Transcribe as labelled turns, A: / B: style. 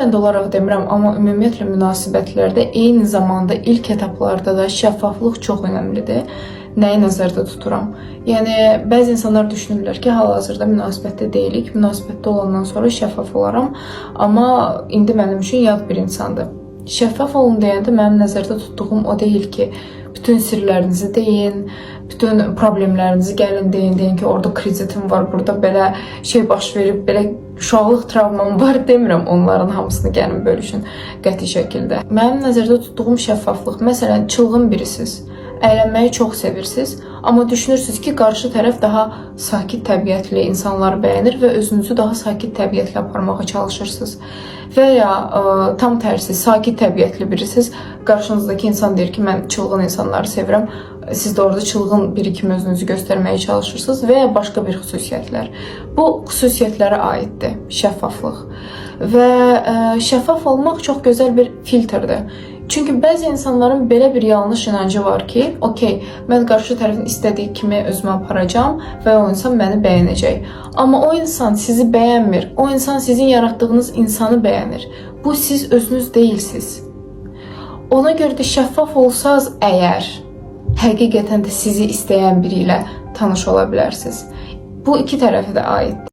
A: Ben də olaraq demirəm, amma ümumiyyətlə münasibətlərdə eyni zamanda ilk etaplarda da şəffaflıq çox önəmlidir. Nəyi nəzərdə tuturam? Yəni, bəzi insanlar düşünürlər ki, hal-hazırda münasibətdə deyilik, münasibətdə olandan sonra şəffaf olaram, amma indi mənim üçün yad bir insandır. Şəffaf olun deyəndə mənim nəzərdə tutduğum o deyil ki, bütün sirlərinizi deyin, bütün problemlərinizi gəlin deyin ki, orada kreditim var, burada belə şey baş verib, belə uşaqlıq travmam var demirəm, onların hamısını gəlin bölüşün qəti şəkildə. Mənim nəzərdə tutduğum şəffaflıq, məsələn, çılğın birisiz, əylənməyi çox sevirsiniz, amma düşünürsünüz ki, qarşı tərəf daha sakit təbiətli insanları bəyənir və özünüzü daha sakit təbiətli aparmağa çalışırsınız. Və ya tam tərsi, sakit təbiətli birisiniz, qarşınızdakı insan deyir ki, mən çılğın insanları sevirəm, siz də orada çılğın biri kimi özünüzü göstərməyə çalışırsınız və ya başqa bir xüsusiyyətlər. Bu xüsusiyyətlərə aiddir şəffaflıq. Və şəffaf olmaq çox gözəl bir filtrdir. Çünki bəzi insanların belə bir yanlış inancı var ki, okey, mən qarşı tərəfin istədiyi kimi özümü aparacağım və o insan məni bəyənəcək. Amma o insan sizi bəyənmir, o insan sizin yaratdığınız insanı bəyənir. Bu siz özünüz deyilsiniz. Ona görə də şəffaf olsanız əgər, həqiqətən də sizi istəyən biri ilə tanış ola bilərsiniz. Bu iki tərəfə də aiddir.